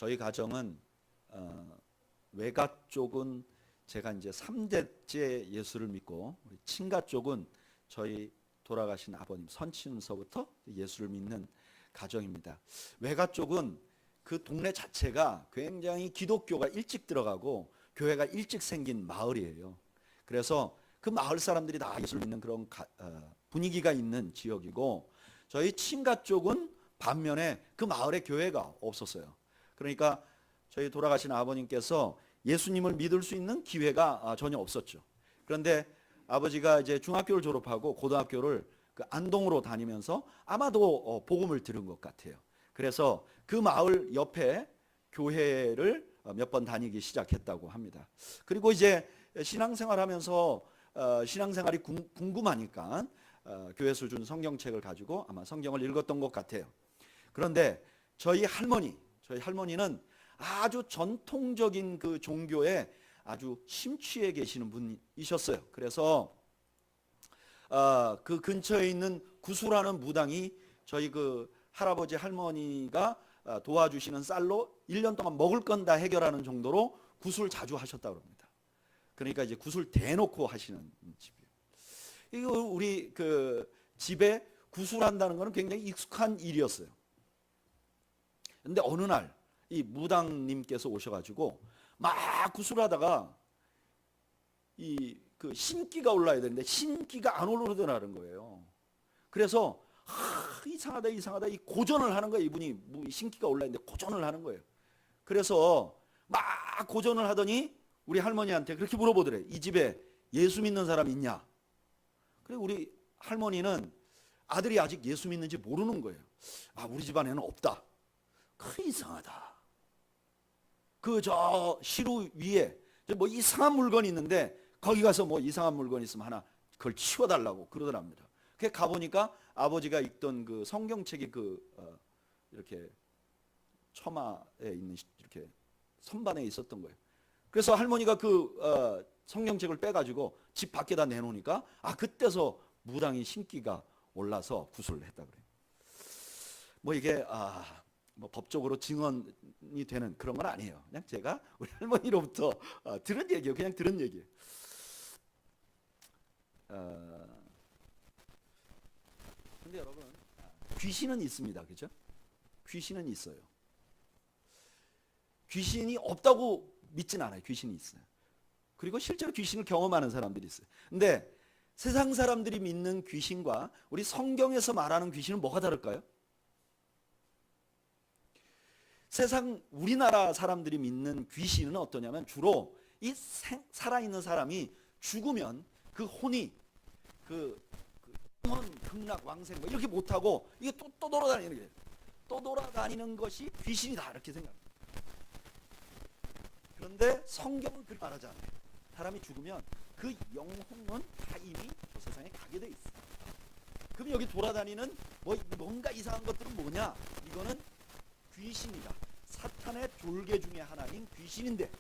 저희 가정은 외가 쪽은 제가 이제 3대째 예수를 믿고, 우리 친가 쪽은 저희 돌아가신 아버님 선친서부터 예수를 믿는 가정입니다. 외가 쪽은 그 동네 자체가 굉장히 기독교가 일찍 들어가고 교회가 일찍 생긴 마을이에요. 그래서 그 마을 사람들이 다 예수를 믿는 그런 분위기가 있는 지역이고, 저희 친가 쪽은 반면에 그 마을에 교회가 없었어요. 그러니까 저희 돌아가신 아버님께서 예수님을 믿을 수 있는 기회가 전혀 없었죠. 그런데 아버지가 이제 중학교를 졸업하고 고등학교를 그 안동으로 다니면서 아마도 복음을 들은 것 같아요. 그래서 그 마을 옆에 교회를 몇 번 다니기 시작했다고 합니다. 그리고 이제 신앙생활하면서 신앙생활이 궁금하니까 교회에서 준 성경책을 가지고 아마 성경을 읽었던 것 같아요. 그런데 저희 할머니는 아주 전통적인 그 종교에 아주 심취해 계시는 분이셨어요. 그래서 그 근처에 있는 구수라는 무당이 저희 그 할아버지 할머니가 도와주시는 쌀로 1년 동안 먹을 건 다 해결하는 정도로 구술 자주 하셨다고 합니다. 그러니까 이제 구술 대놓고 하시는 집이에요. 이거 우리 그 집에 구술한다는 것은 굉장히 익숙한 일이었어요. 근데 어느 날 이 무당님께서 오셔가지고 막 구술하다가 이 그 신기가 올라야 되는데 신기가 안 올라오더라는 거예요. 그래서 이상하다 이 고전을 하는 거예요. 이분이 신기가 올라있는데 고전을 하는 거예요. 그래서 막 고전을 하더니 우리 할머니한테 그렇게 물어보더래. 이 집에 예수 믿는 사람 있냐? 그래 우리 할머니는 아들이 아직 예수 믿는지 모르는 거예요. 우리 집안에는 없다. 이상하다. 그 저 시루 위에 뭐 이상한 물건이 있는데 거기 가서 뭐 이상한 물건 있으면 하나 그걸 치워달라고 그러더랍니다. 그 가보니까 아버지가 읽던 그 성경책이 이렇게 처마에 있는 이렇게 선반에 있었던 거예요. 그래서 할머니가 그 성경책을 빼가지고 집 밖에다 내놓으니까 그때서 무당이 신기가 올라서 구술을 했다 그래요. 뭐 이게 뭐 법적으로 증언이 되는 그런 건 아니에요. 그냥 제가 우리 할머니로부터 들은 얘기예요. 그냥 들은 얘기예요. 근데 여러분, 귀신은 있습니다. 그죠? 귀신은 있어요. 귀신이 없다고 믿진 않아요. 귀신이 있어요. 그리고 실제로 귀신을 경험하는 사람들이 있어요. 근데 세상 사람들이 믿는 귀신과 우리 성경에서 말하는 귀신은 뭐가 다를까요? 우리나라 사람들이 믿는 귀신은 어떠냐면 주로 이 살아있는 사람이 죽으면 그 혼이 영원, 극락, 왕생 뭐 이렇게 못하고 이게 또 돌아다니는 거예요. 또 돌아다니는 것이 귀신이다 이렇게 생각합니다. 그런데 성경은 그렇게 말하지 않아요. 사람이 죽으면 그 영혼은 다 이미 저 세상에 가게 돼 있어요. 그럼 여기 돌아다니는 뭔가 이상한 것들은 뭐냐? 이거는 귀신이다. 사탄의 졸개 중에 하나인 귀신인데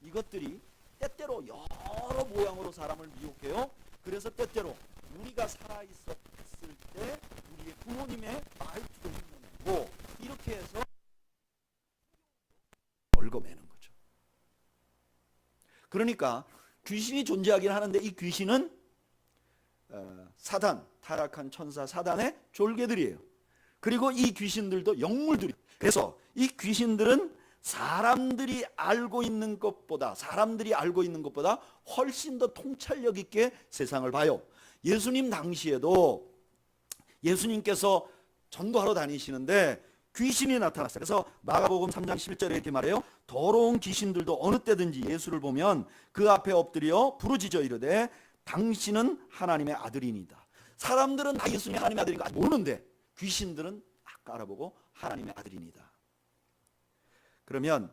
이것들이 때때로 여러 모양으로 사람을 미혹해요. 그래서 때때로 우리가 살아있었을 때 우리의 부모님의 말투도 흉내내고 이렇게 해서 얽어매는 거죠. 그러니까 귀신이 존재하긴 하는데 이 귀신은 사단, 타락한 천사 사단의 졸개들이에요. 그리고 이 귀신들도 영물들이에요. 그래서 이 귀신들은 사람들이 알고 있는 것보다 훨씬 더 통찰력 있게 세상을 봐요. 예수님 당시에도 예수님께서 전도하러 다니시는데 귀신이 나타났어요. 그래서 마가복음 3장 11절에 이렇게 말해요. 더러운 귀신들도 어느 때든지 예수를 보면 그 앞에 엎드려 부르짖어 이르되 당신은 하나님의 아들이니다. 사람들은 다 예수님이 하나님의 아들인가 모르는데 귀신들은 아까 알아보고 하나님의 아들이니다. 그러면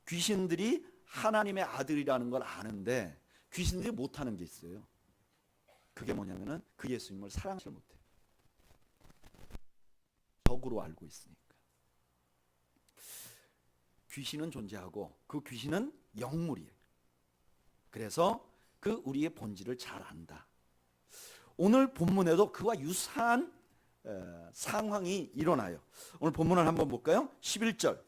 귀신들이 하나님의 아들이라는 걸 아는데 귀신들이 못하는 게 있어요. 그게 뭐냐면은 그 예수님을 사랑하지 못해요. 적으로 알고 있으니까. 귀신은 존재하고 그 귀신은 영물이에요. 그래서 그 우리의 본질을 잘 안다. 오늘 본문에도 그와 유사한 상황이 일어나요. 오늘 본문을 한번 볼까요? 11절에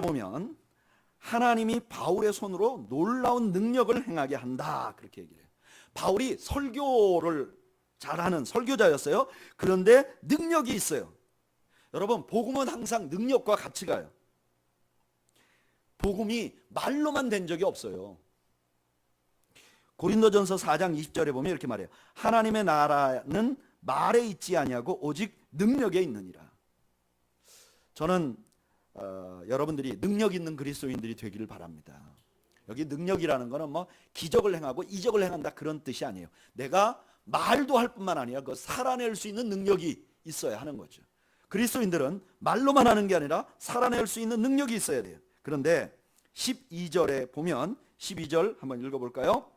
보면 하나님이 바울의 손으로 놀라운 능력을 행하게 한다, 그렇게 얘기를 해요. 바울이 설교를 잘하는 설교자였어요. 그런데 능력이 있어요. 여러분, 복음은 항상 능력과 같이 가요. 복음이 말로만 된 적이 없어요. 고린도전서 4장 20절에 보면 이렇게 말해요. 하나님의 나라는 말에 있지 아니하고 오직 능력에 있느니라. 저는 여러분들이 능력 있는 그리스도인들이 되기를 바랍니다. 여기 능력이라는 거는 뭐 기적을 행하고 이적을 행한다 그런 뜻이 아니에요. 내가 말도 할 뿐만 아니라 그 살아낼 수 있는 능력이 있어야 하는 거죠. 그리스도인들은 말로만 하는 게 아니라 살아낼 수 있는 능력이 있어야 돼요. 그런데 12절에 보면 12절 한번 읽어볼까요?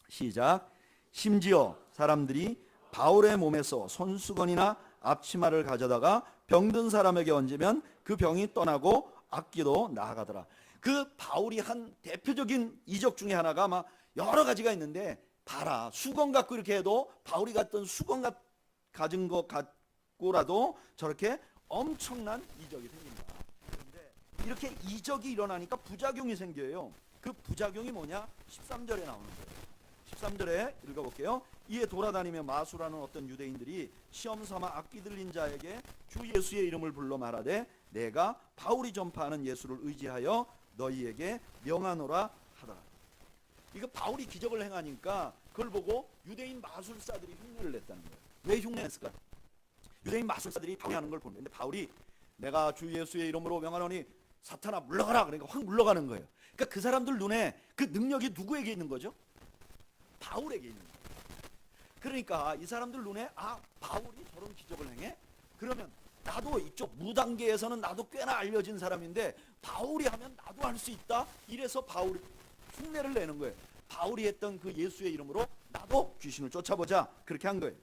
시작. 심지어 사람들이 바울의 몸에서 손수건이나 앞치마를 가져다가 병든 사람에게 얹으면 그 병이 떠나고 악기도 나아가더라. 그 바울이 한 대표적인 이적 중에 하나가 막 여러 가지가 있는데, 봐라, 수건 갖고 이렇게 해도 바울이 갔던 수건 가진 것 갖고라도 저렇게 엄청난 이적이 생긴다. 그런데 이렇게 이적이 일어나니까 부작용이 생겨요. 그 부작용이 뭐냐? 13절에 나오는 거예요. 13절에 읽어볼게요. 이에 돌아다니며 마술하는 어떤 유대인들이 시험 삼아 악기 들린 자에게 주 예수의 이름을 불러 말하되 내가 바울이 전파하는 예수를 의지하여 너희에게 명하노라 하더라. 이거 바울이 기적을 행하니까 그걸 보고 유대인 마술사들이 흉내를 냈다는 거예요. 왜 흉내냈을까? 유대인 마술사들이 바울이 하는 걸 보는데 바울이 내가 주 예수의 이름으로 명하노니 사탄아 물러가라, 그러니까 확 물러가는 거예요. 그러니까 그 사람들 눈에 그 능력이 누구에게 있는 거죠? 바울에게 있는 거예요. 그러니까 이 사람들 눈에 바울이 저런 기적을 행해? 그러면 나도 이쪽 무당계에서는 나도 꽤나 알려진 사람인데 바울이 하면 나도 할 수 있다. 이래서 바울이 흉내를 내는 거예요. 바울이 했던 그 예수의 이름으로 나도 귀신을 쫓아보자, 그렇게 한 거예요.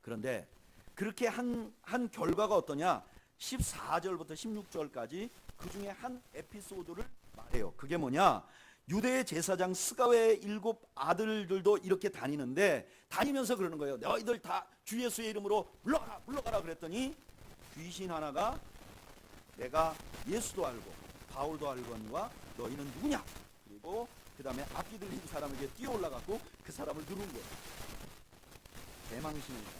그런데 그렇게 한 결과가 어떠냐? 14절부터 16절까지 그 중에 한 에피소드를 말해요. 그게 뭐냐? 유대의 제사장 스가랴의 7 아들들도 이렇게 다니는데 다니면서 그러는 거예요. 너희들 다 주 예수의 이름으로 물러가라 그랬더니 귀신 하나가 내가 예수도 알고 바울도 알거니와 너희는 누구냐? 그리고 그 다음에 악기 들린 사람에게 뛰어 올라가고 그 사람을 누른 거예요. 대망신입니다.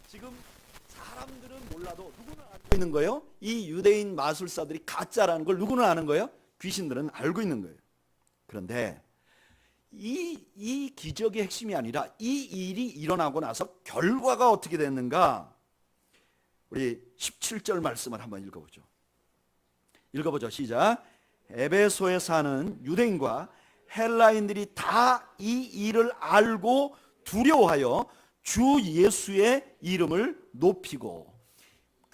지금 사람들은 몰라도 누구는 알고 있는 거예요? 이 유대인 마술사들이 가짜라는 걸 누구는 아는 거예요? 귀신들은 알고 있는 거예요. 그런데 이 기적의 핵심이 아니라 이 일이 일어나고 나서 결과가 어떻게 됐는가? 우리 17절 말씀을 한번 읽어보죠. 시작. 에베소에 사는 유대인과 헬라인들이 다 이 일을 알고 두려워하여 주 예수의 이름을 높이고,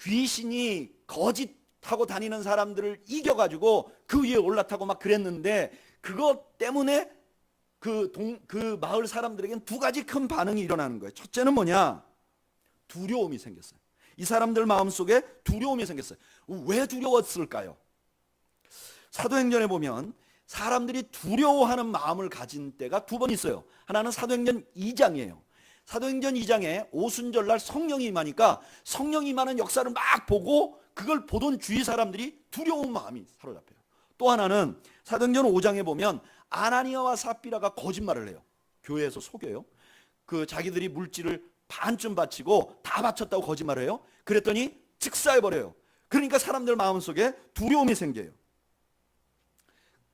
귀신이 거짓하고 다니는 사람들을 이겨가지고 그 위에 올라타고 막 그랬는데, 그것 때문에 그 마을 사람들에게는 두 가지 큰 반응이 일어나는 거예요. 첫째는 뭐냐? 두려움이 생겼어요. 이 사람들 마음속에 두려움이 생겼어요. 왜 두려웠을까요? 사도행전에 보면 사람들이 두려워하는 마음을 가진 때가 두 번 있어요. 하나는 사도행전 2장이에요. 사도행전 2장에 오순절날 성령이 임하니까 성령이 임하는 역사를 막 보고 그걸 보던 주위 사람들이 두려운 마음이 사로잡혀요. 또 하나는 사도행전 5장에 보면 아나니아와 삽비라가 거짓말을 해요. 교회에서 속여요. 그 자기들이 물질을 반쯤 바치고 다 바쳤다고 거짓말을 해요. 그랬더니 즉사해버려요. 그러니까 사람들 마음속에 두려움이 생겨요.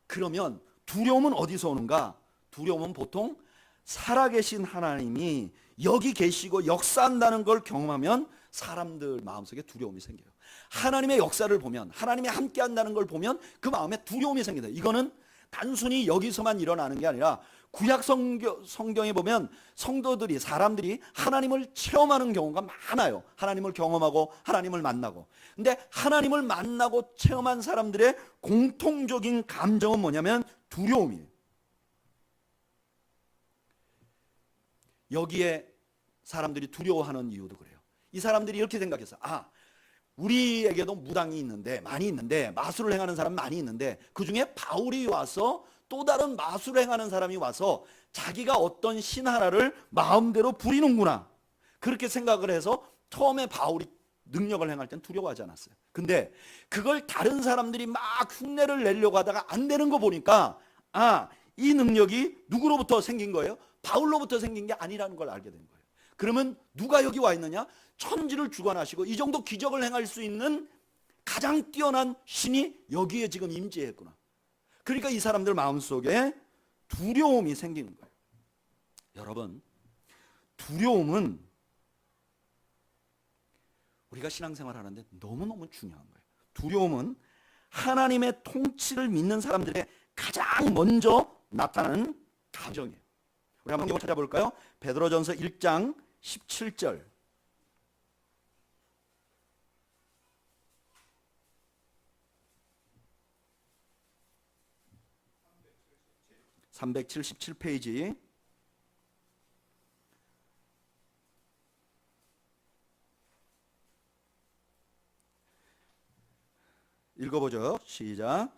그러면 두려움은 어디서 오는가? 두려움은 보통 살아계신 하나님이 여기 계시고 역사한다는 걸 경험하면 사람들 마음속에 두려움이 생겨요. 하나님의 역사를 보면, 하나님이 함께 한다는 걸 보면 그 마음에 두려움이 생긴다. 이거는 단순히 여기서만 일어나는 게 아니라 구약 성경에 보면 성도들이, 사람들이 하나님을 체험하는 경우가 많아요. 하나님을 경험하고 하나님을 만나고. 근데 하나님을 만나고 체험한 사람들의 공통적인 감정은 뭐냐면 두려움이에요. 여기에 사람들이 두려워하는 이유도 그래요. 이 사람들이 이렇게 생각했어요. 우리에게도 무당이 있는데, 많이 있는데, 마술을 행하는 사람 많이 있는데 그 중에 바울이 와서 또 다른 마술을 행하는 사람이 와서 자기가 어떤 신 하나를 마음대로 부리는구나, 그렇게 생각을 해서 처음에 바울이 능력을 행할 땐 두려워하지 않았어요. 근데 그걸 다른 사람들이 막 흉내를 내려고 하다가 안 되는 거 보니까, 이 능력이 누구로부터 생긴 거예요? 바울로부터 생긴 게 아니라는 걸 알게 된 거예요. 그러면 누가 여기 와 있느냐? 천지를 주관하시고 이 정도 기적을 행할 수 있는 가장 뛰어난 신이 여기에 지금 임재했구나. 그러니까 이 사람들 마음속에 두려움이 생기는 거예요. 여러분, 두려움은 우리가 신앙생활 하는데 너무너무 중요한 거예요. 두려움은 하나님의 통치를 믿는 사람들의 가장 먼저 나타나는 감정이에요. 우리 한번 성경을 찾아볼까요? 베드로전서 1장 17절. (377페이지) 읽어보죠. 시작.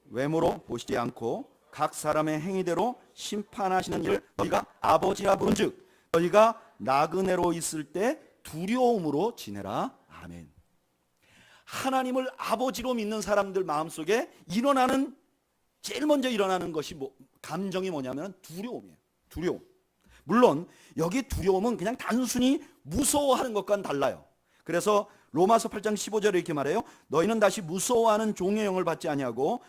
외모로 보시지 않고 각 사람의 행위대로 심판하시는 일을 너희가 아버지라 부른즉 너희가 나그네로 있을 때 두려움으로 지내라. 아멘. 하나님을 아버지로 믿는 사람들 마음속에 제일 먼저 일어나는 것이 감정이 뭐냐면 두려움이에요. 두려움. 물론 여기 두려움은 그냥 단순히 무서워하는 것과는 달라요. 그래서 로마서 8장 15절에 이렇게 말해요. 너희는 다시 무서워하는 종의 영을 받지 아니하고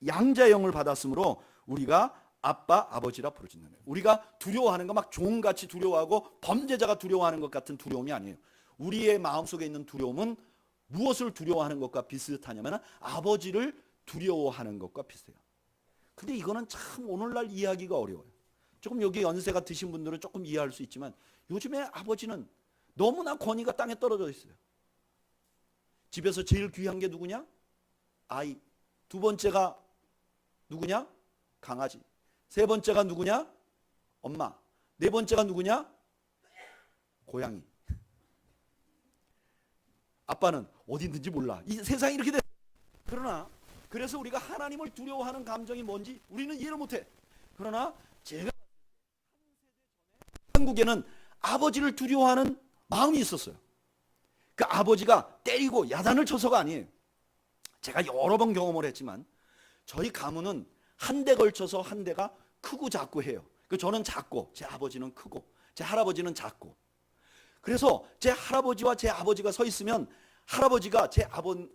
양자의 영을 받았으므로 우리가 아빠 아버지라 부르짖는 거예요. 우리가 두려워하는 거 막 종같이 두려워하고 범죄자가 두려워하는 것 같은 두려움이 아니에요. 우리의 마음속에 있는 두려움은 무엇을 두려워하는 것과 비슷하냐면 아버지를 두려워하는 것과 비슷해요. 근데 이거는 참 오늘날 이해하기가 어려워요. 조금 여기 연세가 드신 분들은 조금 이해할 수 있지만 요즘에 아버지는 너무나 권위가 땅에 떨어져 있어요. 집에서 제일 귀한 게 누구냐? 아이. 두 번째가 누구냐? 강아지. 세 번째가 누구냐? 엄마. 네 번째가 누구냐? 고양이. 아빠는 어디 있는지 몰라. 이 세상이 이렇게 돼. 그러나 그래서 우리가 하나님을 두려워하는 감정이 뭔지 우리는 이해를 못해. 그러나 제가 한국에는 아버지를 두려워하는 마음이 있었어요. 그 아버지가 때리고 야단을 쳐서가 아니에요. 제가 여러 번 경험을 했지만 저희 가문은 한 대 걸쳐서 한 대가 크고 작고 해요. 저는 작고 제 아버지는 크고 제 할아버지는 작고. 그래서 제 할아버지와 제 아버지가 서 있으면 할아버지가 제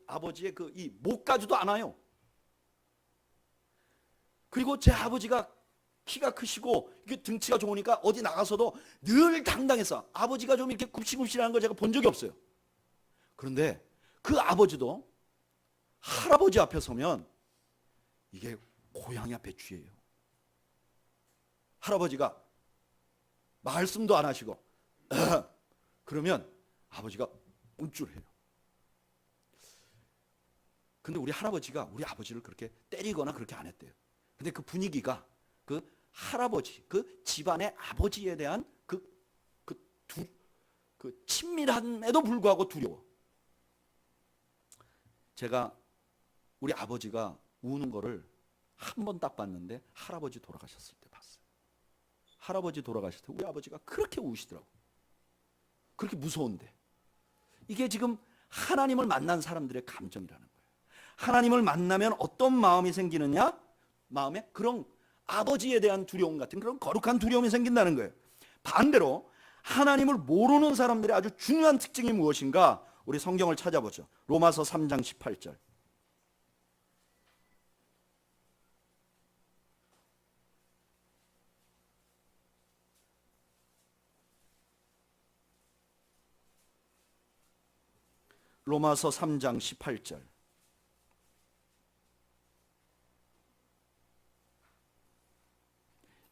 아버지의 이 목까지도 안아요. 그리고 제 아버지가 키가 크시고 등치가 좋으니까 어디 나가서도 늘 당당해서 아버지가 좀 이렇게 굽신굽신하는 걸 제가 본 적이 없어요. 그런데 그 아버지도 할아버지 앞에 서면 이게 고양이 앞에 쥐예요. 할아버지가 말씀도 안 하시고 그러면 아버지가 움찔해요. 근데 우리 할아버지가 우리 아버지를 그렇게 때리거나 그렇게 안 했대요. 근데 그 분위기가 그 할아버지, 그 집안의 아버지에 대한 그 친밀함에도 불구하고 두려워. 제가 우리 아버지가 우는 거를 한 번 딱 봤는데 할아버지 돌아가셨을 때 봤어요. 할아버지 돌아가실 때 우리 아버지가 그렇게 우시더라고. 그렇게 무서운데. 이게 지금 하나님을 만난 사람들의 감정이라는 거예요. 하나님을 만나면 어떤 마음이 생기느냐? 마음에 그런 아버지에 대한 두려움 같은 그런 거룩한 두려움이 생긴다는 거예요. 반대로 하나님을 모르는 사람들의 아주 중요한 특징이 무엇인가? 우리 성경을 찾아보죠. 로마서 3장 18절. 로마서 3장 18절.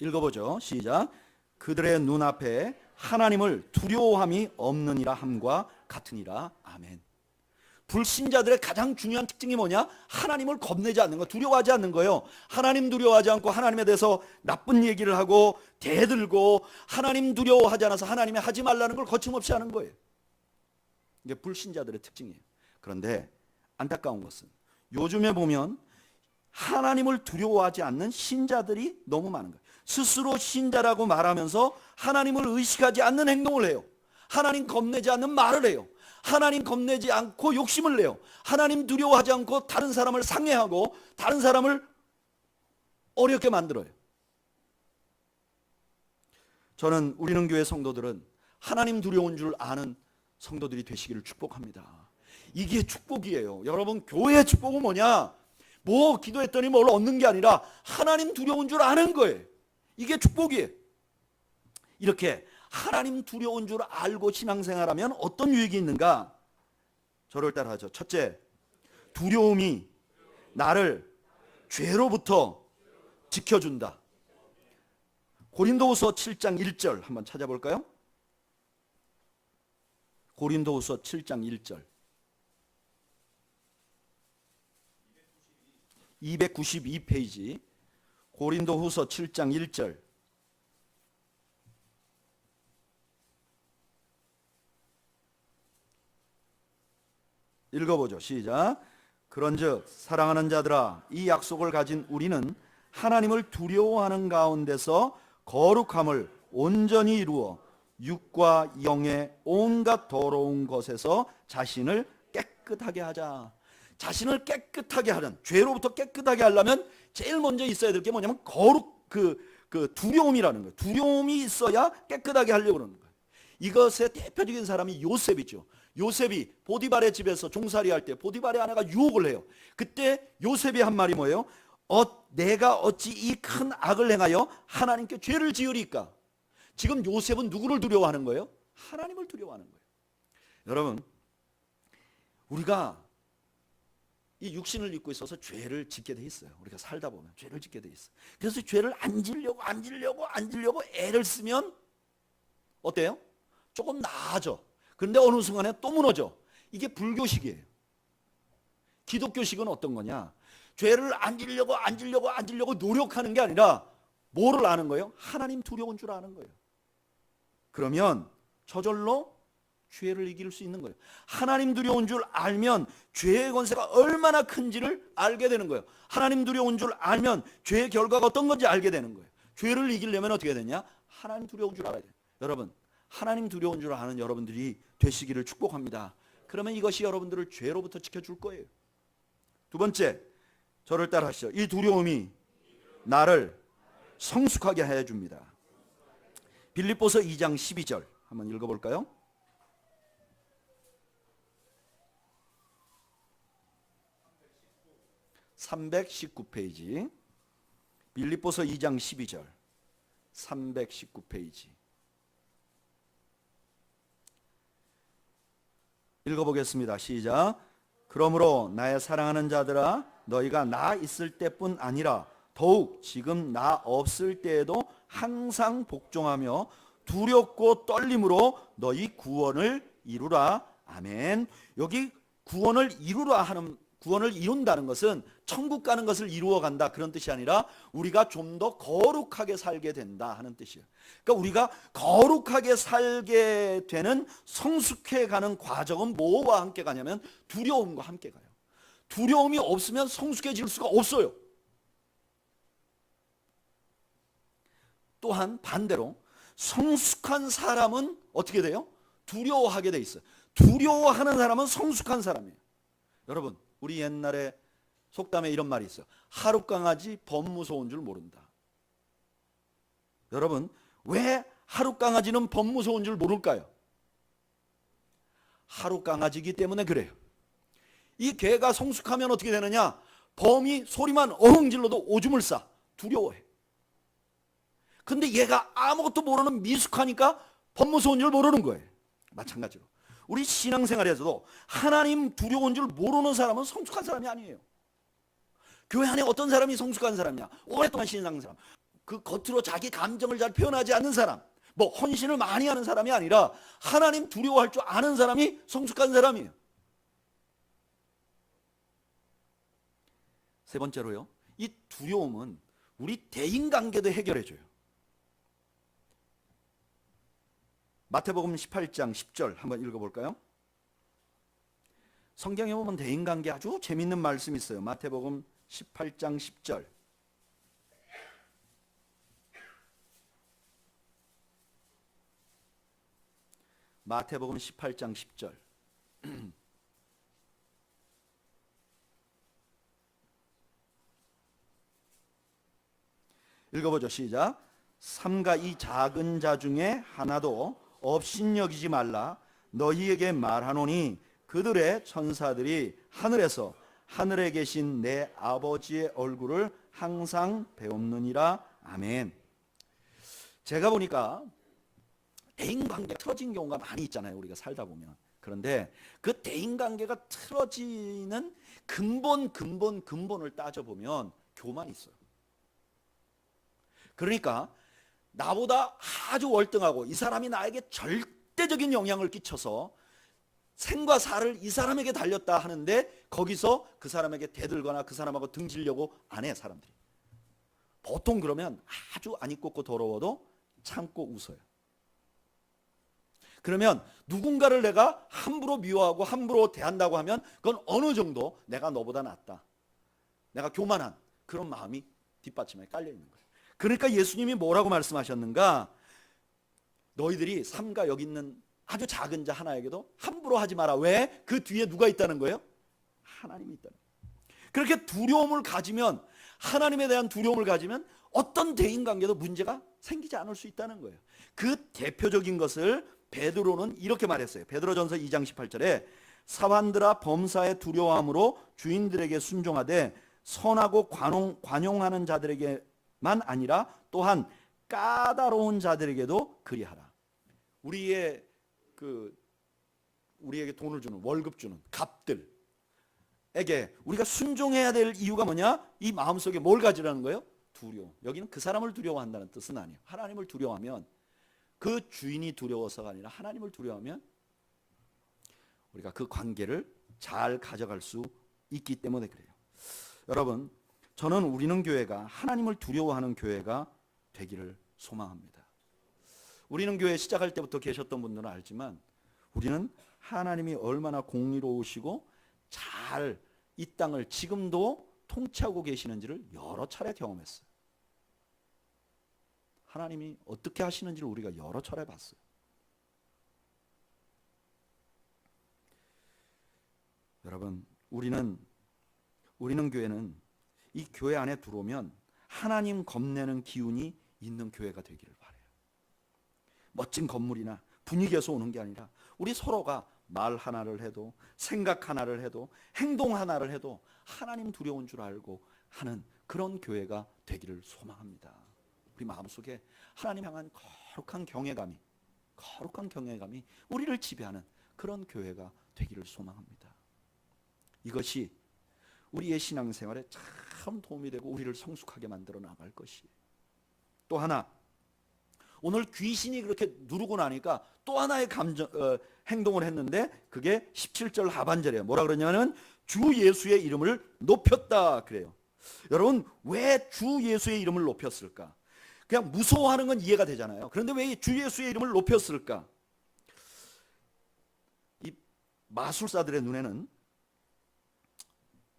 읽어보죠. 시작. 그들의 눈앞에 하나님을 두려워함이 없느니라 함과 같으니라. 아멘. 불신자들의 가장 중요한 특징이 뭐냐? 하나님을 겁내지 않는 거, 두려워하지 않는 거예요. 하나님 두려워하지 않고 하나님에 대해서 나쁜 얘기를 하고 대들고 하나님 두려워하지 않아서 하나님이 하지 말라는 걸 거침없이 하는 거예요. 이게 불신자들의 특징이에요. 그런데 안타까운 것은 요즘에 보면 하나님을 두려워하지 않는 신자들이 너무 많은 거예요. 스스로 신자라고 말하면서 하나님을 의식하지 않는 행동을 해요. 하나님 겁내지 않는 말을 해요. 하나님 겁내지 않고 욕심을 내요. 하나님 두려워하지 않고 다른 사람을 상해하고 다른 사람을 어렵게 만들어요. 저는 우리는 교회 성도들은 하나님 두려운 줄 아는 성도들이 되시기를 축복합니다. 이게 축복이에요. 여러분, 교회의 축복은 뭐냐? 뭐 기도했더니 뭘 얻는 게 아니라 하나님 두려운 줄 아는 거예요. 이게 축복이에요. 이렇게 하나님 두려운 줄 알고 신앙생활하면 어떤 유익이 있는가? 저를 따라하죠. 첫째, 두려움이 나를 죄로부터 지켜준다. 고린도후서 7장 1절 한번 찾아볼까요? 고린도후서 7장 1절 292페이지 고린도후서 7장 1절 읽어보죠. 시작. 그런즉 사랑하는 자들아, 이 약속을 가진 우리는 하나님을 두려워하는 가운데서 거룩함을 온전히 이루어 육과 영의 온갖 더러운 것에서 자신을 깨끗하게 하자. 자신을 깨끗하게 하는, 죄로부터 깨끗하게 하려면 제일 먼저 있어야 될 게 뭐냐면 거룩, 그 두려움이라는 거예요. 두려움이 있어야 깨끗하게 하려고 그러는 거예요. 이것의 대표적인 사람이 요셉이죠. 요셉이 보디발의 집에서 종살이 할 때 보디발의 아내가 유혹을 해요. 그때 요셉이 한 말이 뭐예요? 내가 어찌 이 큰 악을 행하여 하나님께 죄를 지으리까? 지금 요셉은 누구를 두려워하는 거예요? 하나님을 두려워하는 거예요. 여러분, 우리가 이 육신을 입고 있어서 죄를 짓게 돼 있어요. 우리가 살다 보면 죄를 짓게 돼 있어요. 그래서 죄를 안 지려고 애를 쓰면 어때요? 조금 나아져. 그런데 어느 순간에 또 무너져. 이게 불교식이에요. 기독교식은 어떤 거냐? 죄를 안 지려고 노력하는 게 아니라 뭐를 아는 거예요? 하나님 두려운 줄 아는 거예요. 그러면 저절로 죄를 이길 수 있는 거예요. 하나님 두려운 줄 알면 죄의 권세가 얼마나 큰지를 알게 되는 거예요. 하나님 두려운 줄 알면 죄의 결과가 어떤 건지 알게 되는 거예요. 죄를 이기려면 어떻게 되냐? 하나님 두려운 줄 알아야 돼요. 여러분, 하나님 두려운 줄 아는 여러분들이 되시기를 축복합니다. 그러면 이것이 여러분들을 죄로부터 지켜줄 거예요. 두 번째, 저를 따라 하시죠. 이 두려움이 나를 성숙하게 해줍니다. 빌립보서 2장 12절 한번 읽어볼까요? (319페이지) 빌립보서 2장 12절 319페이지 읽어보겠습니다. 시작. 그러므로 나의 사랑하는 자들아, 너희가 나 있을 때뿐 아니라 더욱 지금 나 없을 때에도 항상 복종하며 두렵고 떨림으로 너희 구원을 이루라. 아멘. 여기 구원을 이루라 하는, 구원을 이룬다는 것은 천국 가는 것을 이루어 간다 그런 뜻이 아니라 우리가 좀 더 거룩하게 살게 된다 하는 뜻이에요. 그러니까 우리가 거룩하게 살게 되는 성숙해 가는 과정은 뭐와 함께 가냐면 두려움과 함께 가요. 두려움이 없으면 성숙해질 수가 없어요. 또한 반대로 성숙한 사람은 어떻게 돼요? 두려워하게 돼 있어요. 두려워하는 사람은 성숙한 사람이에요. 여러분, 우리 옛날에 속담에 이런 말이 있어요. 하루 강아지 범 무서운 줄 모른다. 여러분, 왜 하루 강아지는 범 무서운 줄 모를까요? 하루 강아지이기 때문에 그래요. 이 개가 성숙하면 어떻게 되느냐? 범이 소리만 어흥 질러도 오줌을 싸. 두려워해. 근데 얘가 아무것도 모르는 미숙하니까 범 무서운 줄 모르는 거예요. 마찬가지로 우리 신앙생활에서도 하나님 두려운 줄 모르는 사람은 성숙한 사람이 아니에요. 교회 안에 어떤 사람이 성숙한 사람이냐? 오랫동안 신앙생활, 그 겉으로 자기 감정을 잘 표현하지 않는 사람, 뭐 헌신을 많이 하는 사람이 아니라 하나님 두려워할 줄 아는 사람이 성숙한 사람이에요. 세 번째로요, 이 두려움은 우리 대인관계도 해결해줘요. 마태복음 18장 10절 한번 읽어볼까요? 성경에 보면 대인관계 아주 재밌는 말씀이 있어요. 마태복음 18장 10절. 마태복음 18장 10절. 읽어보죠. 시작. 삼가 이 작은 자 중에 하나도 업신여기지 말라. 너희에게 말하노니 그들의 천사들이 하늘에서 하늘에 계신 내 아버지의 얼굴을 항상 배웁느니라. 아멘. 제가 보니까 대인관계가 틀어진 경우가 많이 있잖아요. 우리가 살다 보면. 그런데 그 대인관계가 틀어지는 근본을 따져보면 교만이 있어요. 그러니까 나보다 아주 월등하고 이 사람이 나에게 절대적인 영향을 끼쳐서 생과 사를 이 사람에게 달렸다 하는데 거기서 그 사람에게 대들거나 그 사람하고 등지려고 안 해. 사람들이 보통 그러면 아주 안 입고 더러워도 참고 웃어요. 그러면 누군가를 내가 함부로 미워하고 함부로 대한다고 하면 그건 어느 정도 내가 너보다 낫다, 내가 교만한 그런 마음이 뒷받침에 깔려 있는 거예요. 그러니까 예수님이 뭐라고 말씀하셨는가? 너희들이 삼가 여기 있는 아주 작은 자 하나에게도 함부로 하지 마라. 왜? 그 뒤에 누가 있다는 거예요? 하나님이 있다는 거예요. 그렇게 두려움을 가지면, 하나님에 대한 두려움을 가지면 어떤 대인관계도 문제가 생기지 않을 수 있다는 거예요. 그 대표적인 것을 베드로는 이렇게 말했어요. 베드로전서 2장 18절에 사환들아 범사에 두려워함으로 주인들에게 순종하되 선하고 관용하는 자들에게만 아니라 또한 까다로운 자들에게도 그리하라. 우리에게 돈을 주는, 월급 주는 갑들에게 우리가 순종해야 될 이유가 뭐냐? 이 마음속에 뭘 가지라는 거예요? 두려움. 여기는 그 사람을 두려워한다는 뜻은 아니에요. 하나님을 두려워하면, 그 주인이 두려워서가 아니라 하나님을 두려워하면 우리가 그 관계를 잘 가져갈 수 있기 때문에 그래요. 여러분, 저는 우리는 교회가 하나님을 두려워하는 교회가 되기를 소망합니다. 우리는 교회 시작할 때부터 계셨던 분들은 알지만 우리는 하나님이 얼마나 공의로우시고 잘 이 땅을 지금도 통치하고 계시는지를 여러 차례 경험했어요. 하나님이 어떻게 하시는지를 우리가 여러 차례 봤어요. 여러분, 우리는 교회는 이 교회 안에 들어오면 하나님 겁내는 기운이 있는 교회가 되기를 바라요. 멋진 건물이나 분위기에서 오는 게 아니라 우리 서로가 말 하나를 해도, 생각 하나를 해도, 행동 하나를 해도 하나님 두려운 줄 알고 하는 그런 교회가 되기를 소망합니다. 우리 마음속에 하나님 향한 거룩한 경외감이 우리를 지배하는 그런 교회가 되기를 소망합니다. 이것이 우리의 신앙생활에 참 도움이 되고 우리를 성숙하게 만들어 나갈 것이에요. 또 하나, 오늘 귀신이 그렇게 누르고 나니까 또 하나의 행동을 했는데 그게 17절 하반절이에요. 뭐라 그러냐면 주 예수의 이름을 높였다 그래요. 여러분, 왜 주 예수의 이름을 높였을까? 그냥 무서워하는 건 이해가 되잖아요. 그런데 왜 주 예수의 이름을 높였을까? 이 마술사들의 눈에는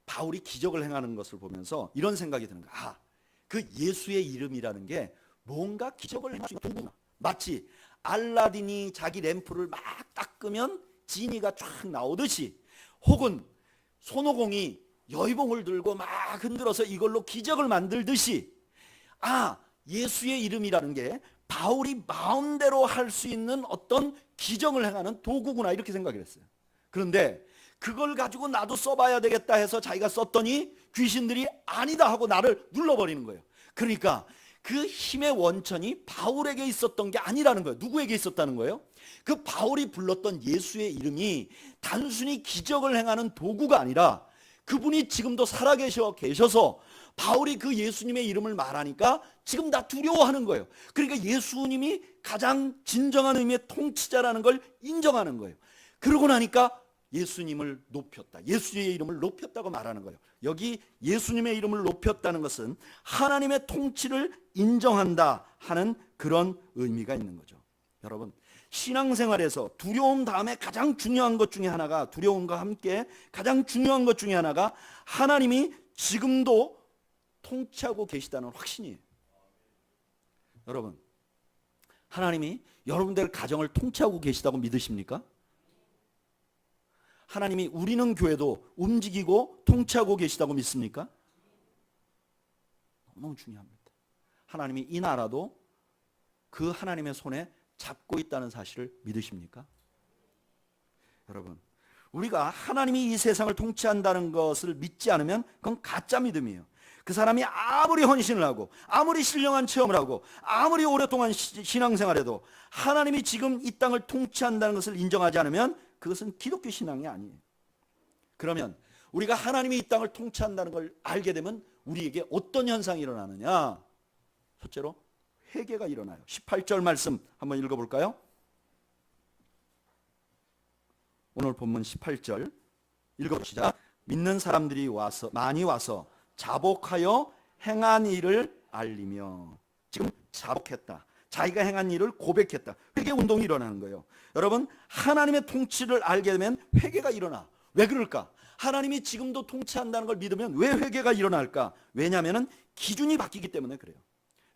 바울이 기적을 행하는 것을 보면서 이런 생각이 드는 거야. 그 예수의 이름이라는 게 뭔가 기적을 행할 수 있는 도구나. 마치 알라딘이 자기 램프를 막 닦으면 지니가 쫙 나오듯이, 혹은 손오공이 여의봉을 들고 막 흔들어서 이걸로 기적을 만들듯이, 예수의 이름이라는 게 바울이 마음대로 할 수 있는 어떤 기적을 행하는 도구구나, 이렇게 생각을 했어요. 그런데 그걸 가지고 나도 써봐야 되겠다 해서 자기가 썼더니 귀신들이 아니다 하고 나를 눌러버리는 거예요. 그러니까 그 힘의 원천이 바울에게 있었던 게 아니라는 거예요. 누구에게 있었다는 거예요? 그 바울이 불렀던 예수의 이름이 단순히 기적을 행하는 도구가 아니라 그분이 지금도 살아계셔서 바울이 그 예수님의 이름을 말하니까 지금 다 두려워하는 거예요. 그러니까 예수님이 가장 진정한 의미의 통치자라는 걸 인정하는 거예요. 그러고 나니까 예수님을 높였다, 예수의 이름을 높였다고 말하는 거예요. 여기 예수님의 이름을 높였다는 것은 하나님의 통치를 인정한다 하는 그런 의미가 있는 거죠. 여러분, 신앙생활에서 두려움 다음에 가장 중요한 것 중에 하나가, 두려움과 함께 가장 중요한 것 중에 하나가 하나님이 지금도 통치하고 계시다는 확신이에요. 여러분, 하나님이 여러분들 가정을 통치하고 계시다고 믿으십니까? 하나님이 우리는 교회도 움직이고 통치하고 계시다고 믿습니까? 너무 중요합니다. 하나님이 이 나라도 그 하나님의 손에 잡고 있다는 사실을 믿으십니까? 여러분, 우리가 하나님이 이 세상을 통치한다는 것을 믿지 않으면 그건 가짜 믿음이에요. 그 사람이 아무리 헌신을 하고 아무리 신령한 체험을 하고 아무리 오랫동안 신앙생활해도 하나님이 지금 이 땅을 통치한다는 것을 인정하지 않으면 그것은 기독교 신앙이 아니에요. 그러면 우리가 하나님이 이 땅을 통치한다는 걸 알게 되면 우리에게 어떤 현상이 일어나느냐? 첫째로 회개가 일어나요. 18절 말씀 한번 읽어볼까요? 오늘 본문 18절 읽어보시자. 믿는 사람들이 많이 와서 자복하여 행한 일을 알리며, 지금 자복했다, 자기가 행한 일을 고백했다, 회개 운동이 일어나는 거예요. 여러분, 하나님의 통치를 알게 되면 회개가 일어나. 왜 그럴까? 하나님이 지금도 통치한다는 걸 믿으면 왜 회개가 일어날까? 왜냐하면 기준이 바뀌기 때문에 그래요.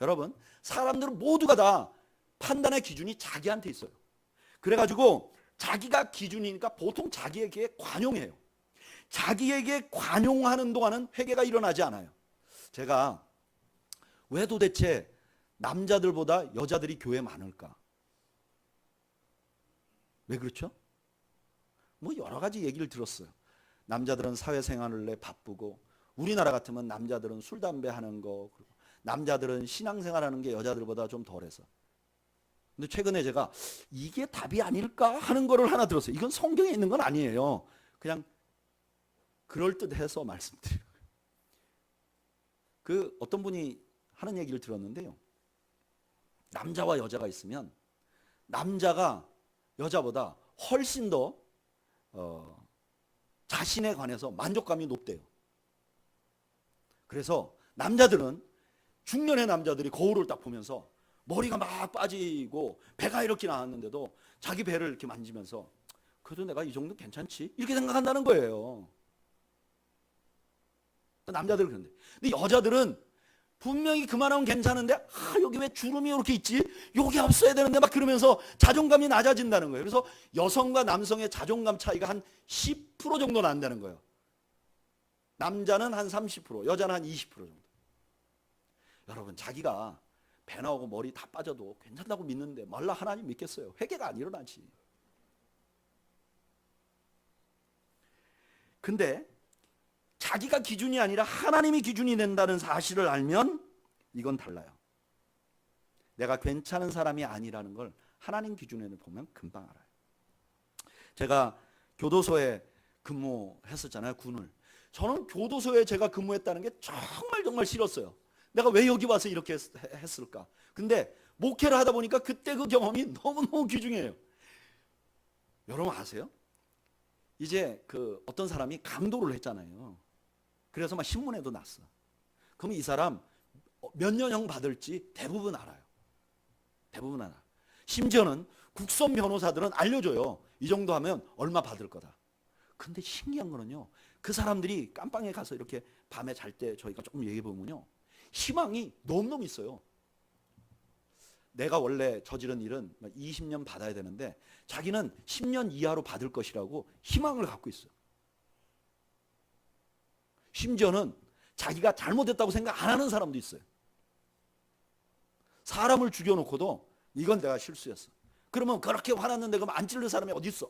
여러분, 사람들은 모두가 다 판단의 기준이 자기한테 있어요. 그래가지고 자기가 기준이니까 보통 자기에게 관용해요. 자기에게 관용하는 동안은 회개가 일어나지 않아요. 제가 왜 도대체 남자들보다 여자들이 교회에 많을까? 왜 그렇죠? 뭐 여러 가지 얘기를 들었어요. 남자들은 사회생활을 내 바쁘고, 우리나라 같으면 남자들은 술 담배 하는 거, 남자들은 신앙생활하는 게 여자들보다 좀 덜해서. 근데 최근에 제가 이게 답이 아닐까 하는 거를 하나 들었어요. 이건 성경에 있는 건 아니에요. 그냥 그럴듯해서 말씀드려요. 그 어떤 분이 하는 얘기를 들었는데요. 남자와 여자가 있으면 남자가 여자보다 훨씬 더 자신에 관해서 만족감이 높대요. 그래서 남자들은, 중년의 남자들이 거울을 딱 보면서 머리가 막 빠지고 배가 이렇게 나왔는데도 자기 배를 이렇게 만지면서 그래도 내가 이 정도 괜찮지? 이렇게 생각한다는 거예요. 남자들은 그런데. 근데 여자들은 분명히 그만하면 괜찮은데, 여기 왜 주름이 이렇게 있지? 여기 없어야 되는데 막 그러면서 자존감이 낮아진다는 거예요. 그래서 여성과 남성의 자존감 차이가 한 10% 정도 난다는 거예요. 남자는 한 30%, 여자는 한 20% 정도. 여러분, 자기가 배 나오고 머리 다 빠져도 괜찮다고 믿는데 말라 하나님 믿겠어요? 회개가 안 일어나지. 근데 자기가 기준이 아니라 하나님이 기준이 된다는 사실을 알면 이건 달라요. 내가 괜찮은 사람이 아니라는 걸 하나님 기준에 보면 금방 알아요. 제가 교도소에 근무했었잖아요, 군을. 저는 교도소에 제가 근무했다는 게 정말 싫었어요. 내가 왜 여기 와서 이렇게 했을까? 근데 목회를 하다 보니까 그때 그 경험이 너무너무 귀중해요. 여러분 아세요? 이제 그 어떤 사람이 강도를 했잖아요. 그래서 막 신문에도 났어. 그럼 이 사람 몇 년형 받을지 대부분 알아요. 대부분 알아. 심지어는 국선 변호사들은 알려줘요. 이 정도 하면 얼마 받을 거다. 근데 신기한 거는요, 그 사람들이 깜빵에 가서 이렇게 밤에 잘 때 저희가 조금 얘기해 보면요, 희망이 너무너무 있어요. 내가 원래 저지른 일은 20년 받아야 되는데 자기는 10년 이하로 받을 것이라고 희망을 갖고 있어요. 심지어는 자기가 잘못했다고 생각 안 하는 사람도 있어요. 사람을 죽여놓고도 이건 내가 실수였어. 그러면 그렇게 화났는데 그럼 안 찔릴 사람이 어디 있어?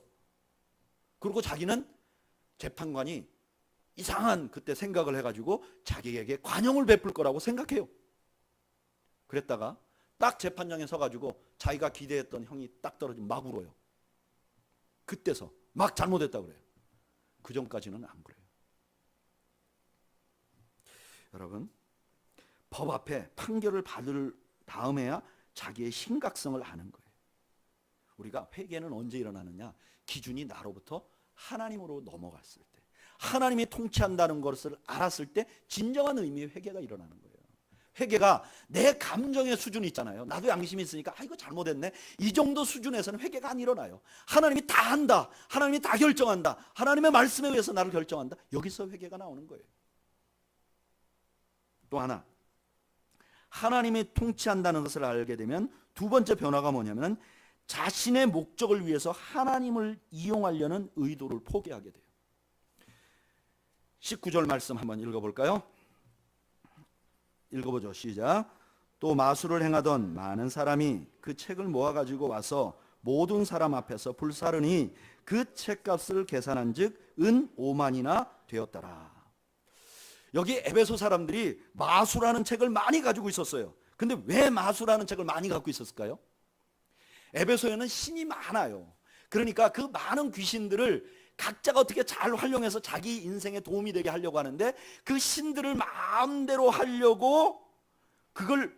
그리고 자기는 재판관이 이상한 그때 생각을 해가지고 자기에게 관용을 베풀 거라고 생각해요. 그랬다가 딱 재판장에 서가지고 자기가 기대했던 형이 딱 떨어지면 막 울어요. 그때서 막 잘못했다고 그래요. 그 전까지는 안 그래요. 여러분, 법 앞에 판결을 받을 다음에야 자기의 심각성을 아는 거예요. 우리가 회개는 언제 일어나느냐? 기준이 나로부터 하나님으로 넘어갔을 때, 하나님이 통치한다는 것을 알았을 때 진정한 의미의 회개가 일어나는 거예요. 회개가 내 감정의 수준이 있잖아요. 나도 양심이 있으니까 이거 잘못했네, 이 정도 수준에서는 회개가 안 일어나요. 하나님이 다 한다, 하나님이 다 결정한다, 하나님의 말씀에 의해서 나를 결정한다, 여기서 회개가 나오는 거예요. 또 하나, 하나님이 통치한다는 것을 알게 되면 두 번째 변화가 뭐냐면 자신의 목적을 위해서 하나님을 이용하려는 의도를 포기하게 돼요. 19절 말씀 한번 읽어볼까요? 읽어보죠. 시작. 또 마술을 행하던 많은 사람이 그 책을 모아가지고 와서 모든 사람 앞에서 불사르니 그 책값을 계산한 즉 은 5만이나 되었더라. 여기 에베소 사람들이 마술하는 책을 많이 가지고 있었어요. 근데 왜 마술하는 책을 많이 갖고 있었을까요? 에베소에는 신이 많아요. 그러니까 그 많은 귀신들을 각자가 어떻게 잘 활용해서 자기 인생에 도움이 되게 하려고 하는데 그 신들을 마음대로 하려고 그걸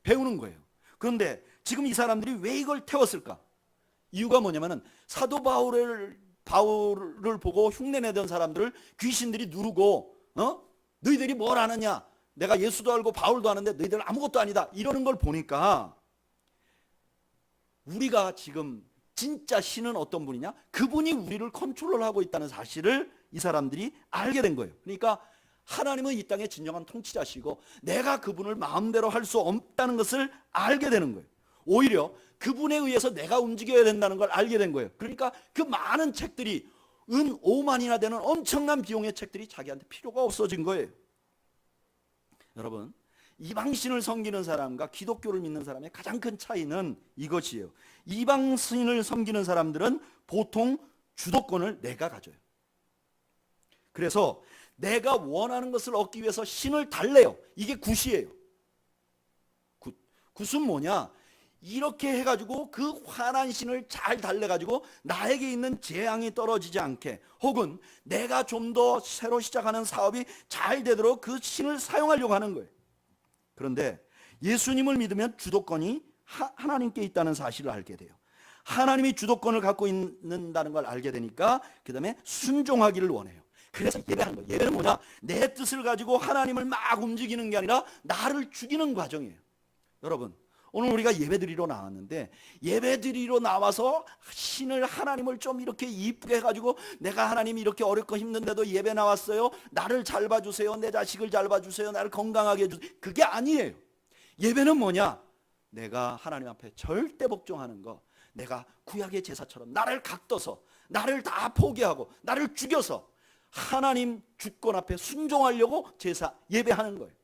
배우는 거예요. 그런데 지금 이 사람들이 왜 이걸 태웠을까? 이유가 뭐냐면은 사도 바울을 보고 흉내내던 사람들을 귀신들이 누르고 너희들이 뭘 아느냐? 내가 예수도 알고 바울도 아는데 너희들은 아무것도 아니다. 이러는 걸 보니까 우리가 지금 진짜 신은 어떤 분이냐? 그분이 우리를 컨트롤하고 있다는 사실을 이 사람들이 알게 된 거예요. 그러니까 하나님은 이 땅의 진정한 통치자시고 내가 그분을 마음대로 할 수 없다는 것을 알게 되는 거예요. 오히려 그분에 의해서 내가 움직여야 된다는 걸 알게 된 거예요. 그러니까 그 많은 책들이 은 5만이나 되는 엄청난 비용의 책들이 자기한테 필요가 없어진 거예요. 여러분, 이방신을 섬기는 사람과 기독교를 믿는 사람의 가장 큰 차이는 이것이에요. 이방신을 섬기는 사람들은 보통 주도권을 내가 가져요. 그래서 내가 원하는 것을 얻기 위해서 신을 달래요. 이게 굿이에요. 굿은 뭐냐? 이렇게 해가지고 그 화난 신을 잘 달래가지고 나에게 있는 재앙이 떨어지지 않게, 혹은 내가 좀 더 새로 시작하는 사업이 잘 되도록 그 신을 사용하려고 하는 거예요. 그런데 예수님을 믿으면 주도권이 하나님께 있다는 사실을 알게 돼요. 하나님이 주도권을 갖고 있는다는 걸 알게 되니까 그 다음에 순종하기를 원해요. 그래서 예배하는 거예요. 예배는 뭐냐? 내 뜻을 가지고 하나님을 막 움직이는 게 아니라 나를 죽이는 과정이에요. 여러분, 오늘 우리가 예배드리러 나왔는데 예배드리러 나와서 신을, 하나님을 좀 이렇게 이쁘게 해가지고 내가 하나님이 이렇게 어렵고 힘든데도 예배 나왔어요, 나를 잘 봐주세요, 내 자식을 잘 봐주세요, 나를 건강하게 해주세요, 그게 아니에요. 예배는 뭐냐? 내가 하나님 앞에 절대 복종하는 거, 내가 구약의 제사처럼 나를 각도서 나를 다 포기하고 나를 죽여서 하나님 주권 앞에 순종하려고 제사 예배하는 거예요.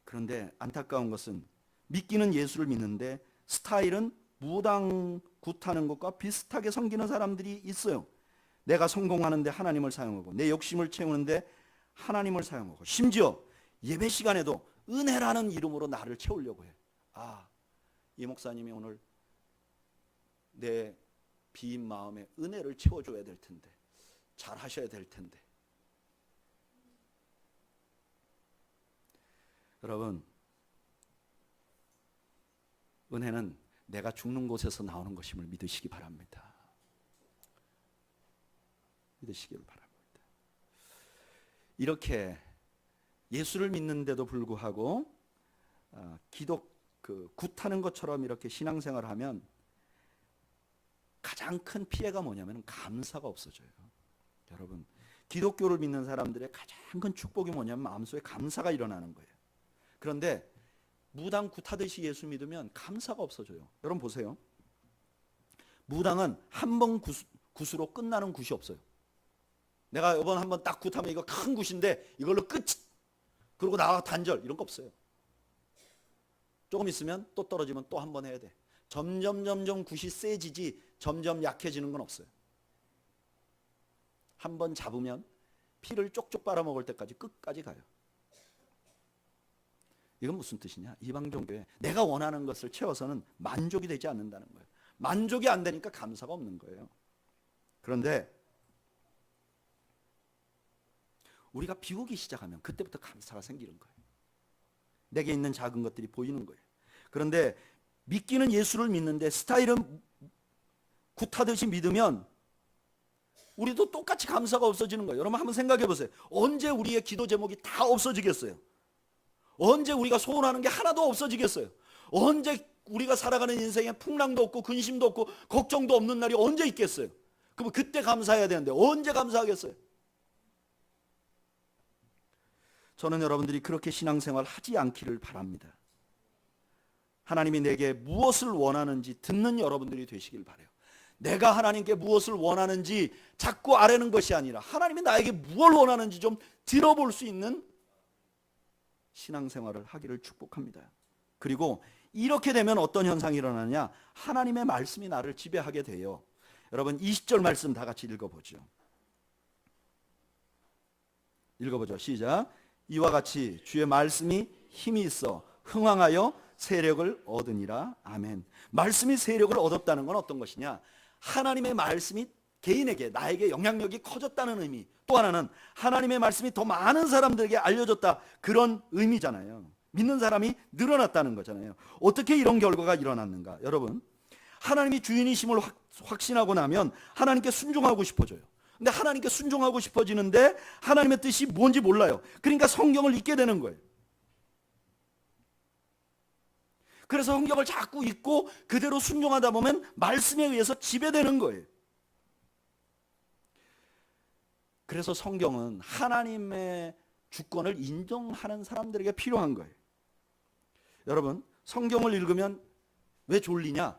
그런데 안타까운 것은 믿기는 예수를 믿는데 스타일은 무당 굿하는 것과 비슷하게 섬기는 사람들이 있어요. 내가 성공하는데 하나님을 사용하고 내 욕심을 채우는데 하나님을 사용하고 심지어 예배 시간에도 은혜라는 이름으로 나를 채우려고 해. 이 목사님이 오늘 내 비인 마음에 은혜를 채워줘야 될 텐데, 잘 하셔야 될 텐데. 여러분, 은혜는 내가 죽는 곳에서 나오는 것임을 믿으시기 바랍니다. 믿으시기를 바랍니다. 이렇게 예수를 믿는데도 불구하고 굿하는 것처럼 이렇게 신앙생활을 하면 가장 큰 피해가 뭐냐면 감사가 없어져요. 여러분, 기독교를 믿는 사람들의 가장 큰 축복이 뭐냐면 마음속에 감사가 일어나는 거예요. 그런데 무당 굿하듯이 예수 믿으면 감사가 없어져요. 여러분 보세요. 무당은 한 번 굿으로 끝나는 굿이 없어요. 내가 이번 한번 딱 굿하면 이거 큰 굿인데 이걸로 끝, 그리고 나와 단절, 이런 거 없어요. 조금 있으면 또 떨어지면 또 한 번 해야 돼. 점점 굿이 세지지 점점 약해지는 건 없어요. 한 번 잡으면 피를 쪽쪽 빨아먹을 때까지 끝까지 가요. 이건 무슨 뜻이냐? 이방 종교에 내가 원하는 것을 채워서는 만족이 되지 않는다는 거예요. 만족이 안 되니까 감사가 없는 거예요. 그런데 우리가 비우기 시작하면 그때부터 감사가 생기는 거예요. 내게 있는 작은 것들이 보이는 거예요. 그런데 믿기는 예수를 믿는데 스타일은 굿하듯이 믿으면 우리도 똑같이 감사가 없어지는 거예요. 여러분 한번 생각해 보세요. 언제 우리의 기도 제목이 다 없어지겠어요? 언제 우리가 소원하는 게 하나도 없어지겠어요? 언제 우리가 살아가는 인생에 풍랑도 없고 근심도 없고 걱정도 없는 날이 언제 있겠어요? 그럼 그때 감사해야 되는데 언제 감사하겠어요? 저는 여러분들이 그렇게 신앙생활 하지 않기를 바랍니다. 하나님이 내게 무엇을 원하는지 듣는 여러분들이 되시길 바라요. 내가 하나님께 무엇을 원하는지 자꾸 아뢰는 것이 아니라 하나님이 나에게 무엇을 원하는지 좀 들어볼 수 있는 신앙생활을 하기를 축복합니다. 그리고 이렇게 되면 어떤 현상이 일어나냐? 하나님의 말씀이 나를 지배하게 돼요. 여러분 20절 말씀 다 같이 읽어보죠. 읽어보죠. 시작. 이와 같이 주의 말씀이 힘이 있어 흥왕하여 세력을 얻으니라. 아멘. 말씀이 세력을 얻었다는 건 어떤 것이냐? 하나님의 말씀이 개인에게 나에게 영향력이 커졌다는 의미. 또 하나는 하나님의 말씀이 더 많은 사람들에게 알려졌다, 그런 의미잖아요. 믿는 사람이 늘어났다는 거잖아요. 어떻게 이런 결과가 일어났는가? 여러분, 하나님이 주인이심을 확신하고 나면 하나님께 순종하고 싶어져요. 근데 하나님께 순종하고 싶어지는데 하나님의 뜻이 뭔지 몰라요. 그러니까 성경을 읽게 되는 거예요. 그래서 성경을 자꾸 읽고 그대로 순종하다 보면 말씀에 의해서 지배되는 거예요. 그래서 성경은 하나님의 주권을 인정하는 사람들에게 필요한 거예요. 여러분, 성경을 읽으면 왜 졸리냐?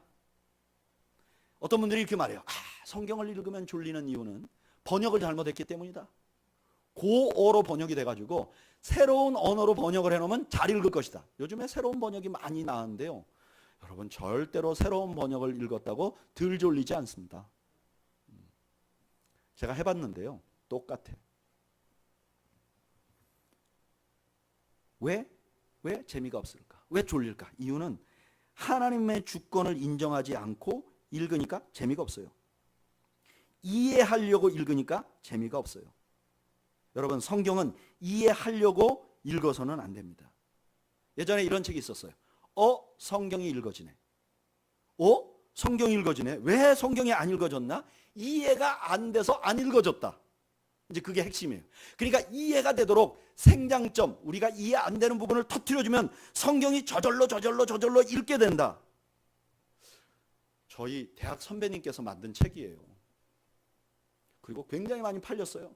어떤 분들이 이렇게 말해요. 성경을 읽으면 졸리는 이유는 번역을 잘못했기 때문이다. 고어로 번역이 돼가지고 새로운 언어로 번역을 해놓으면 잘 읽을 것이다. 요즘에 새로운 번역이 많이 나왔는데요, 여러분 절대로 새로운 번역을 읽었다고 덜 졸리지 않습니다. 제가 해봤는데요, 똑같아. 왜 재미가 없을까? 왜 졸릴까? 이유는 하나님의 주권을 인정하지 않고 읽으니까 재미가 없어요. 이해하려고 읽으니까 재미가 없어요. 여러분, 성경은 이해하려고 읽어서는 안 됩니다. 예전에 이런 책이 있었어요. 성경이 읽어지네. 성경이 읽어지네. 왜 성경이 안 읽어졌나? 이해가 안 돼서 안 읽어졌다. 이제 그게 핵심이에요. 그러니까 이해가 되도록 생장점, 우리가 이해 안 되는 부분을 터뜨려주면 성경이 저절로 읽게 된다. 저희 대학 선배님께서 만든 책이에요. 그리고 굉장히 많이 팔렸어요.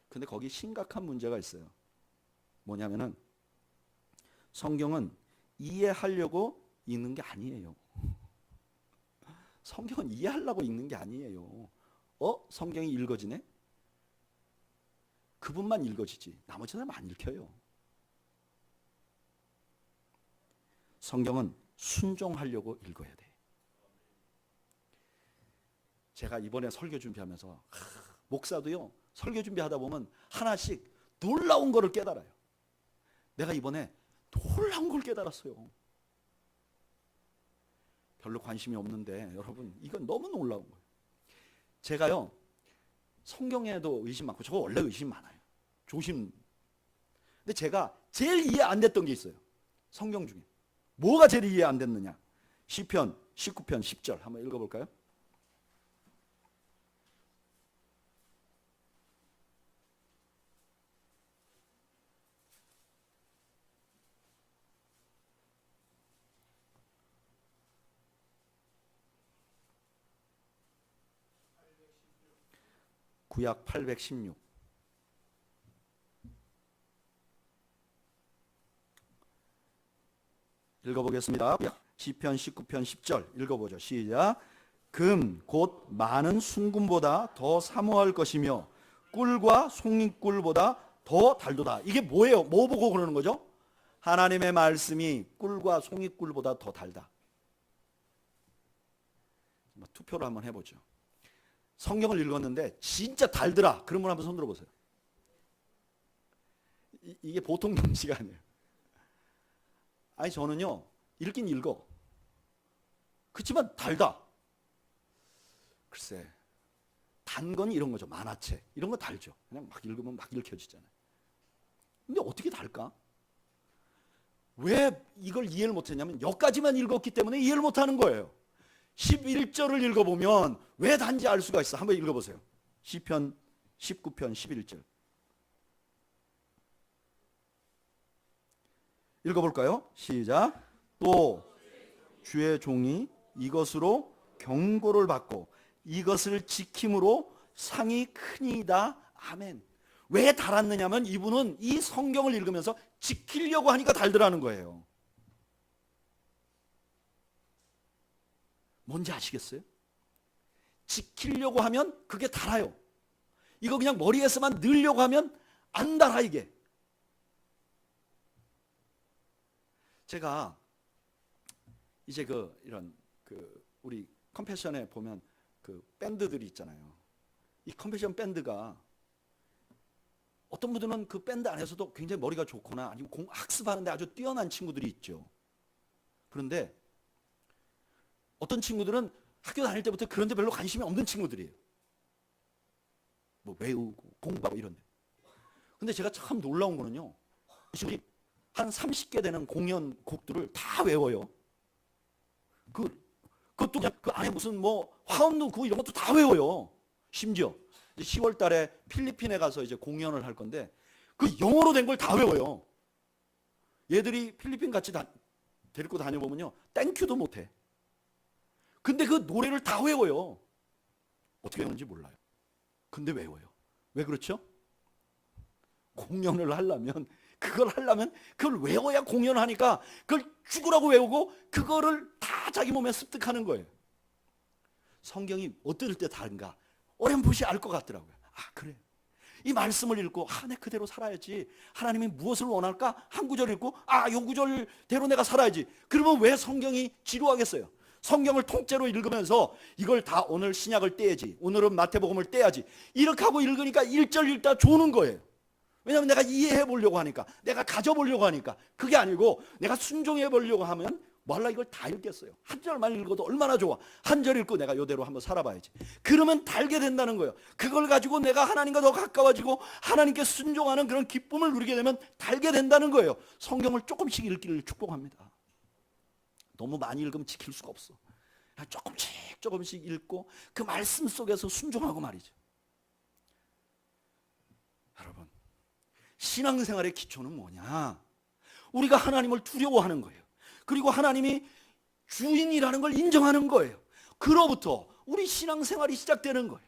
근데 거기 심각한 문제가 있어요. 뭐냐면은 성경은 이해하려고 읽는 게 아니에요. 성경은 이해하려고 읽는 게 아니에요. 성경이 읽어지네? 그분만 읽어지지 나머지 사람 안 읽혀요. 성경은 순종하려고 읽어야 돼. 제가 이번에 설교 준비하면서 목사도요, 설교 준비하다 보면 하나씩 놀라운 거를 깨달아요. 내가 이번에 놀라운 걸 깨달았어요. 별로 관심이 없는데 여러분, 이건 너무 놀라운 거예요. 제가요, 성경에도 의심 많고, 저 원래 의심 많아요. 조심. 근데 제가 제일 이해 안 됐던 게 있어요. 성경 중에. 뭐가 제일 이해 안 됐느냐? 시편 19편 10절 한번 읽어볼까요? 구약 816. 읽어보겠습니다. 시편 19편 10절 읽어보죠. 시작. 금 곧 많은 순금보다 더 사모할 것이며 꿀과 송이꿀보다 더 달도다. 이게 뭐예요? 뭐 보고 그러는 거죠? 하나님의 말씀이 꿀과 송이꿀보다 더 달다. 투표를 한번 해보죠. 성경을 읽었는데 진짜 달더라. 그런 분 한번 손 들어보세요. 이게 보통 명시가 아니에요. 아니, 저는요, 읽긴 읽어. 그렇지만 달다. 글쎄, 단 건 이런 거죠. 만화책 이런 거 달죠. 그냥 막 읽으면 막 읽혀지잖아요. 근데 어떻게 달까? 왜 이걸 이해를 못했냐면 여기까지만 읽었기 때문에 이해를 못하는 거예요. 11절을 읽어보면 왜 단지 알 수가 있어. 한번 읽어보세요. 시편 19편 11절 읽어볼까요? 시작. 또 주의 종이 이것으로 경고를 받고 이것을 지킴으로 상이 크니이다. 아멘. 왜 달았느냐면 이분은 이 성경을 읽으면서 지키려고 하니까 달더라는 거예요. 뭔지 아시겠어요? 지키려고 하면 그게 달아요. 이거 그냥 머리에서만 넣으려고 하면 안 달아 이게. 제가 이제 이런 우리 컴패션에 보면 밴드들이 있잖아요. 이 컴패션 밴드가 어떤 분들은 그 밴드 안에서도 굉장히 머리가 좋거나 아니면 학습하는데 아주 뛰어난 친구들이 있죠. 그런데 어떤 친구들은 학교 다닐 때부터 그런 데 별로 관심이 없는 친구들이에요. 뭐 외우고 공부하고 이런데. 근데 제가 참 놀라운 거는요. 이 한 30개 되는 공연 곡들을 다 외워요. 그것도 그냥 그 안에 무슨 뭐 화음도 이런 것도 다 외워요. 심지어 10월 달에 필리핀에 가서 이제 공연을 할 건데 그 영어로 된 걸 다 외워요. 얘들이 필리핀 같이 데리고 다녀보면요. 땡큐도 못해. 근데 그 노래를 다 외워요. 어떻게 외우는지 몰라요. 근데 외워요. 왜 그렇죠? 공연을 하려면 그걸 외워야 공연을 하니까 그걸 죽으라고 외우고 그거를 다 자기 몸에 습득하는 거예요. 성경이 어떨 때 다른가 어렴풋이 알 것 같더라고요. 아 그래. 이 말씀을 읽고 내 그대로 살아야지. 하나님이 무엇을 원할까? 한 구절 읽고 요 구절대로 내가 살아야지. 그러면 왜 성경이 지루하겠어요? 성경을 통째로 읽으면서 이걸 다 오늘 신약을 떼야지. 오늘은 마태복음을 떼야지. 이렇게 하고 읽으니까 1절 읽다 조는 거예요. 왜냐하면 내가 이해해 보려고 하니까, 내가 가져보려고 하니까. 그게 아니고 내가 순종해 보려고 하면 몰라 이걸 다 읽겠어요. 한 절만 읽어도 얼마나 좋아. 한 절 읽고 내가 이대로 한번 살아봐야지. 그러면 달게 된다는 거예요. 그걸 가지고 내가 하나님과 더 가까워지고 하나님께 순종하는 그런 기쁨을 누리게 되면 달게 된다는 거예요. 성경을 조금씩 읽기를 축복합니다. 너무 많이 읽으면 지킬 수가 없어. 조금씩 읽고 그 말씀 속에서 순종하고 말이죠. 여러분, 신앙생활의 기초는 뭐냐? 우리가 하나님을 두려워하는 거예요. 그리고 하나님이 주인이라는 걸 인정하는 거예요. 그로부터 우리 신앙생활이 시작되는 거예요.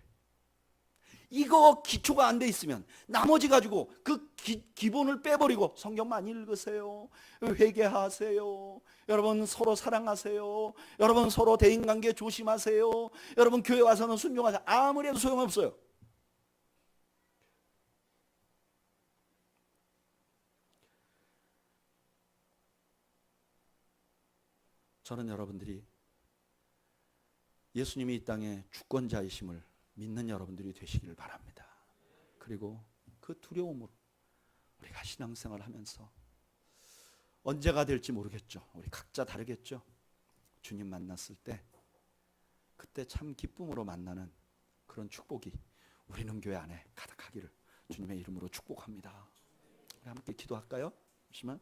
이거 기초가 안 돼 있으면 나머지 가지고 그 기본을 빼버리고 성경 많이 읽으세요. 회개하세요. 여러분 서로 사랑하세요. 여러분 서로 대인관계 조심하세요. 여러분 교회 와서는 순종하세요. 아무리 해도 소용없어요. 저는 여러분들이 예수님이 이 땅의 주권자이심을 믿는 여러분들이 되시기를 바랍니다. 그리고 그 두려움으로 우리가 신앙생활을 하면서 언제가 될지 모르겠죠. 우리 각자 다르겠죠. 주님 만났을 때 그때 참 기쁨으로 만나는 그런 축복이 우리 능교회 안에 가득하기를 주님의 이름으로 축복합니다. 우리 함께 기도할까요? 잠시만.